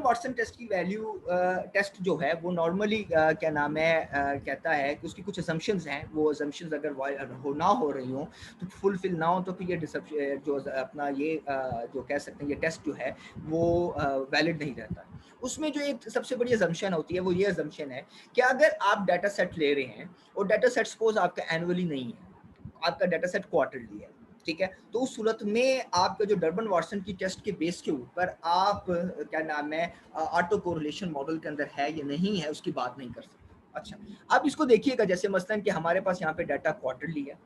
Watson test की value test जो है वो नॉर्मली क्या नाम है कहता है कि उसकी कुछ असम्पशंस हैं, वो असम्पशंस अगर ना हो रही हो तो फुलफिल ना हो तो फिर ये जो अपना ये जो कह सकते हैं ये टेस्ट जो है वो वैलिड नहीं रहता। उसमें जो एक सबसे बड़ी असम्पशन होती है वो ये असम्पशन है कि अगर आप डाटा सेट ले रहे हैं और डाटा सेट सपोज आपका एनुअली नहीं है, आपका डाटा सेट क्वार्टरली है, ठीक है, तो उस सूरत में आपका जो डर्बन वाटसन की टेस्ट के बेस के ऊपर आप क्या नाम है ऑटो कोरिलेशन मॉडल के अंदर है या नहीं है उसकी बात नहीं कर सकते। अच्छा, अब इसको देखिएगा, जैसे मसलन कि हमारे पास यहाँ पे डाटा क्वार्टरली है,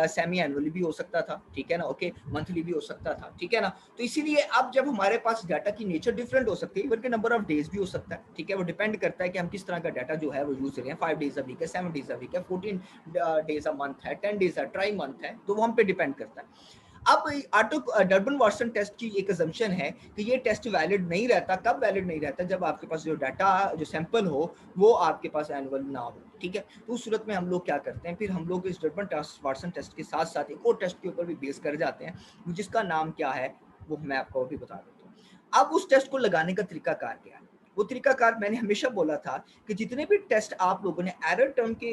सेमी एनुअली भी हो सकता था, ठीक है ना, ओके, मंथली भी हो सकता था, ठीक है ना, तो इसीलिए अब जब हमारे पास डाटा की नेचर डिफरेंट हो सकती है, इवन के नंबर ऑफ डेज भी हो सकता है, ठीक है, वो डिपेंड करता है कि हम किस तरह का डाटा जो है वो यूज कर रहे हैं, 5 डेज अ वीक है, 7 डेज अ वीक है, 14 डेज अ मंथ है, 10 डेज अ ट्राई मंथ है, तो वो हम पे डिपेंड करता है। अब ऑटो डर्बन वाटसन टेस्ट की एक असम्पशन है कि ये टेस्ट वैलिड नहीं रहता। कब वैलिड नहीं रहता? जब आपके पास जो डाटा जो सैंपल हो वो आपके पास एनुअल ना हो, ठीक है, तो उस सूरत में हम लोग क्या करते हैं, फिर हम लोग इस डर्बन वाटसन टेस्ट के साथ साथ एक और टेस्ट के ऊपर भी बेस कर जाते हैं जिसका नाम क्या है वो मैं आपको अभी बता देता हूँ। अब उस टेस्ट को लगाने का तरीकाकार क्या है? वो तरीकाकार मैंने हमेशा बोला था कि जितने भी टेस्ट आप लोगों ने एरर टर्म के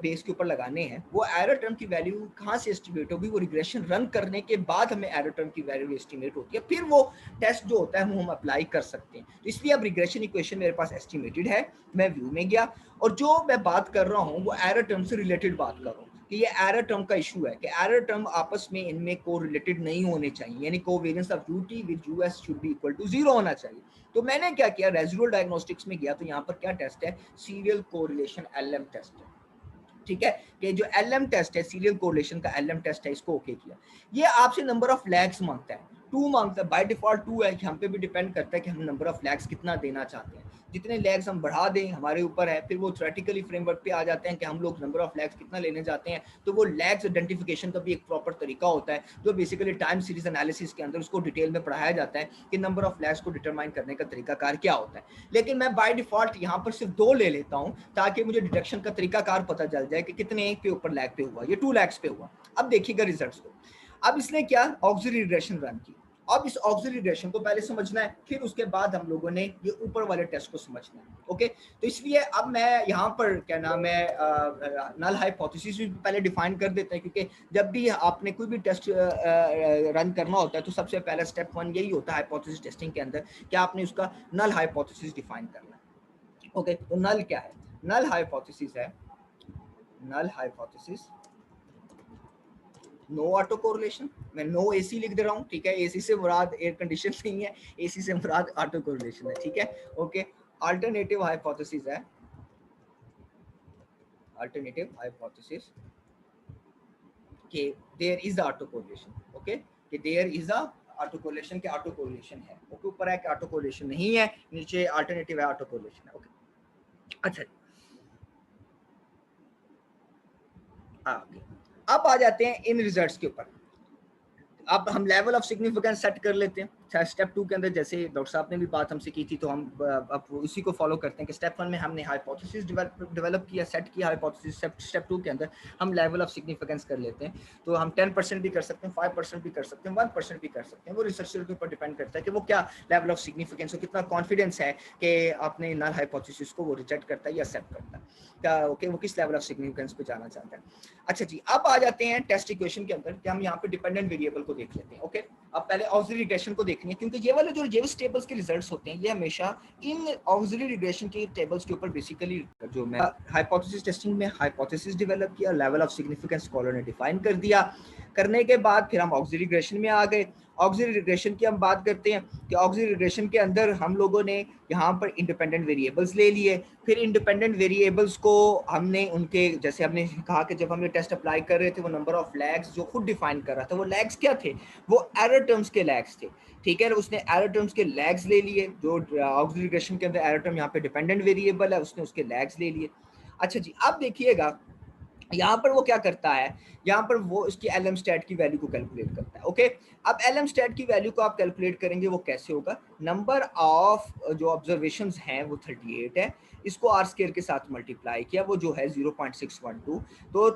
बेस के ऊपर लगाने हैं, वो एरर टर्म की वैल्यू कहाँ से एस्टिमेट होगी? वो रिग्रेशन रन करने के बाद हमें एरर टर्म की वैल्यू एस्टिमेट होती है, फिर वो टेस्ट जो होता है वो हम अप्लाई कर सकते हैं। तो इसलिए अब रिग्रेशन इक्वेशन मेरे पास एस्टिमेटेड है, मैं व्यू में गया और जो मैं बात कर रहा हूँ वो एरर टर्म से रिलेटेड बात कर रहा हूँ कि ये एरर टर्म का इशू है कि एरर टर्म आपस में इनमें को रिलेटेड नहीं होने चाहिए, यानी covariance of u t with u s should be equal to 0 होना चाहिए। तो मैंने क्या किया, रेजिडुअल डायग्नोस्टिक्स में गया, तो यहाँ पर क्या टेस्ट है? सीरियल कोरिलेशन एलएम टेस्ट है, ठीक है, कि जो एलएम टेस्ट है, सीरियल कोरिलेशन का एलएम टेस्ट है, इसको ओके किया। ये आपसे नंबर ऑफ लैग्स मांगता है, 2 मांगता है, बाय डिफॉल्ट 2 है, हम पे भी डिपेंड करता है कि हम नंबर ऑफ लैग्स कितना देना चाहते हैं। जितने लैग्स हम बढ़ा दें हमारे ऊपर है, फिर वो थ्योरेटिकली फ्रेमवर्क पे आ जाते हैं कि हम लोग नंबर ऑफ लैग्स कितना लेने जाते हैं। तो वो लैग्स आइडेंटिफिकेशन का भी एक प्रॉपर तरीका होता है जो बेसिकली टाइम सीरीज एनालिसिस के अंदर उसको डिटेल में पढ़ाया जाता है कि नंबर ऑफ लैग्स को डिटरमाइन करने का तरीकाकार क्या होता है। लेकिन मैं बाय डिफॉल्ट यहाँ पर सिर्फ 2 ले लेता हूँ ताकि मुझे डिटेक्शन का तरीकाकार पता चल जाए कि कितने पे ऊपर लैग पे हुआ, ये 2 लैग्स पे हुआ। अब देखिएगा रिजल्ट्स को। अब इसने क्या ऑक्सिलरी रिग्रेशन रन की। अब इस ऑक्सिलरी रिग्रेशन को पहले समझना है, फिर उसके बाद हम लोगों ने ये ऊपर वाले टेस्ट को समझना है, ओके। तो इसलिए अब मैं यहाँ पर क्या नाम है नल हाइपोथेसिस भी पहले डिफाइन कर देते हैं, क्योंकि जब भी आपने कोई भी टेस्ट रन करना होता है तो सबसे पहला स्टेप 1 यही होता है हाइपोथेसिस टेस्टिंग के अंदर कि आपने उसका नल हाइपोथेसिस डिफाइन करना है, ओके। तो नल क्या है? नल हाइपोथेसिस है, null hypothesis no auto correlation, मैं नो एसी लिख दे रहा हूँ, ठीक है, एसी से मुराद एयर कंडीशन नहीं है, एसी से मुराद ऑटो कोरिलेशन है, ठीक है, ओके। अल्टरनेटिव हाइपोथेसिस है, अल्टरनेटिव हाइपोथेसिस कि there is auto correlation, okay, कि there is a auto correlation के ऑटो कोरिलेशन है, ओके, ऊपर है कि ऑटो कोरिलेशन नहीं है, नीचे अल्टरनेटिव है ऑटो कोरिलेशन है, ओके। अच्छा, अब आ जाते हैं इन रिजल्ट्स के ऊपर। अब हम लेवल ऑफ सिग्निफिकेंस सेट कर लेते हैं स्टेप 2 के अंदर, जैसे डॉक्टर साहब ने भी बात हमसे की थी, तो हम अब उसी को फॉलो करते हैं कि स्टेप 1 में हमने हाइपोथेसिस डेवलप किया, सेट किया हाइपोथेसिस, स्टेप 2 के अंदर हम लेवल ऑफ सिग्निफिकेंस कर लेते हैं। तो हम 10% भी कर सकते हैं, 5% भी कर सकते हैं, 1% भी कर सकते हैं, वो रिसर्चर के ऊपर डिपेंड करता है कि वो क्या लेवल ऑफ सिग्निफिकेंस हो, कितना कॉन्फिडेंस है कि अपने नल हाइपोथेसिस को वो रिजेक्ट करता है या एक्सेप्ट करता है, क्या ओके, वो किस लेवल ऑफ सिग्निफिकेंस पे जाना चाहता है। अच्छा जी, अब आ जाते हैं टेस्ट इक्वेशन के अंदर कि हम यहाँ पे डिपेंडेंट वेरिएबल को देख लेते हैं, ओके। अब पहले ऑक्सिलरी रिग्रेशन को देखनी है, क्योंकि ये वाले जो जेविस टेबल्स के रिजल्ट्स होते हैं ये हमेशा इन ऑक्सिलरी रिग्रेशन के टेबल्स के ऊपर बेसिकली जो मैं हाइपोथेसिस टेस्टिंग में हाइपोथेसिस डेवलप किया, लेवल ऑफ सिग्निफिकेंस स्कॉलर ने डिफाइन कर दिया, करने के बाद फिर हम ऑक्सिलरी रिग्रेशन में आ गए। ऑक्सिलरी रिग्रेशन की हम बात करते हैं कि ऑक्सिलरी रिग्रेशन के अंदर हम लोगों ने यहाँ पर इंडिपेंडेंट वेरिएबल्स ले लिए, फिर इंडिपेंडेंट वेरिएबल्स को हमने उनके, जैसे हमने कहा कि जब हम ये टेस्ट अप्लाई कर रहे थे वो नंबर ऑफ लैग्स जो खुद डिफाइन कर रहा था, वो लैग्स क्या थे? वो एरर टर्म्स के लैग्स थे, ठीक है। उसने एरर टर्म्स के लैग्स ले लिए, जो ऑक्सिलरी रिग्रेशन के अंदर एरर टर्म यहाँ पे डिपेंडेंट वेरिएबल है, उसने उसके लैग्स ले लिए। अच्छा जी, अब देखिएगा यहाँ पर वो क्या करता है, यहाँ पर वो इसकी एल एम स्टैट की वैल्यू को कैलकुलेट करता है, ओके। अब एल एम स्टैट की वैल्यू को आप कैलकुलेट करेंगे, वो कैसे होगा? नंबर ऑफ जो ऑब्जर्वेशंस हैं वो 38 है, इसको आर स्केयर के साथ मल्टीप्लाई किया, वो जो है 0.612, तो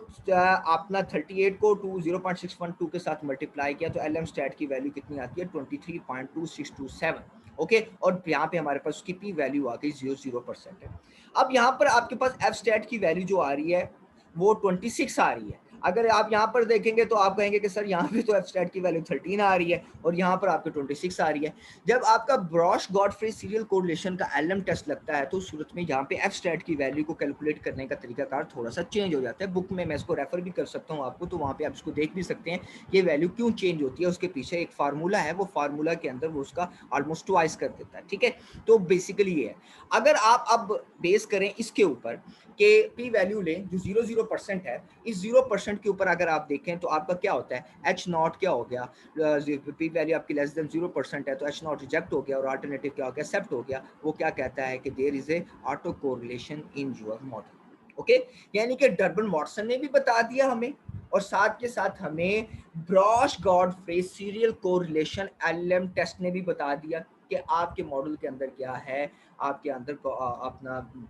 अपना 38 को 0.612 के साथ मल्टीप्लाई किया तो एल एम स्टैट की वैल्यू कितनी आती है? 23.2627, ओके, और यहाँ पे हमारे पास उसकी पी वैल्यू आ गई 0.0% है। अब यहाँ पर आपके पास एफ स्टैट की वैल्यू जो आ रही है वो 26 आ रही है। अगर आप यहाँ पर देखेंगे तो आप कहेंगे कि सर यहाँ पे तो एफ स्टैट की वैल्यू 13 आ रही है और यहाँ पर आपके 26 आ रही है। जब आपका ब्रॉश गॉडफ्रे सीरियल कोरिलेशन का एलएम टेस्ट लगता है तो उस सूरत में यहाँ पे एफ स्टैट की वैल्यू को कैलकुलेट करने का तरीकाकार थोड़ा सा चेंज हो जाता है। बुक में मैं इसको रेफर भी कर सकता हूँ आपको, तो वहाँ पे आप इसको देख भी सकते हैं ये वैल्यू क्यों चेंज होती है। उसके पीछे एक फार्मूला है, वो फार्मूला के अंदर वो उसका ऑलमोस्ट ट्वाइस कर देता है। ठीक है, तो बेसिकली ये है। अगर आप अब बेस करें इसके ऊपर कि पी वैल्यू लें जो 0.0% है, इस 0% के ऊपर अगर आप देखें तो आपका क्या होता है, एच नॉट क्या हो गया, पी वैल्यू आपकी लेस देन 0% है तो एच नॉट रिजेक्ट हो गया और अल्टरनेटिव क्या हो गया, एक्सेप्ट हो गया। वो क्या कहता है कि there is a auto correlation in your model. Okay, यानी कि डर्बन वाटसन ने भी बता दिया हमें और साथ के साथ हमें Breusch Godfrey serial correlation LM test ने भी बता दिया कि आपके मॉडल के अंदर क्या है, आपके अंदर अपना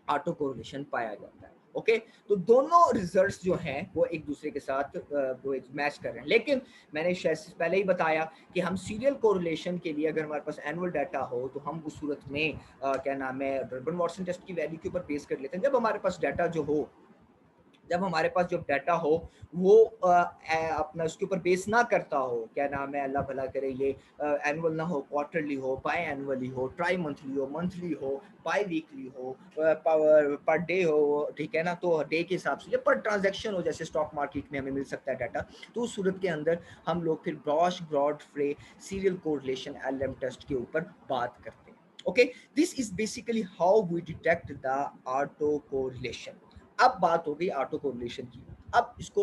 ऑटो कोरिलेशन पाया जाता है। ओके, तो दोनों रिजल्ट्स जो हैं वो एक दूसरे के साथ वो मैच कर रहे हैं। लेकिन मैंने शायद पहले ही बताया कि हम सीरियल कोरिलेशन के लिए अगर हमारे पास एनुअल डाटा हो तो हम उस सूरत में क्या नाम है, डर्बन वाटसन टेस्ट की वैल्यू के ऊपर बेस कर लेते हैं। जब हमारे पास डाटा जो हो, जब हमारे पास जो डाटा हो वो अपना उसके ऊपर बेस ना करता हो, क्या नाम है, अल्लाह भला करे, ये एनुअल ना हो, क्वार्टरली हो, बाई एनुअली हो, ट्राई मंथली हो, बाई वीकली हो, पर डे हो, ठीक है ना, तो डे के हिसाब से, पर ट्रांजैक्शन हो जैसे स्टॉक मार्केट में हमें मिल सकता है डाटा, तो उस सूरत के अंदर हम लोग फिर Breusch Godfrey serial correlation LM test के ऊपर बात करते हैं। Okay, this is basically how we detect the auto correlation. अब बात हो गई ऑटो कोरिलेशन की। अब इसको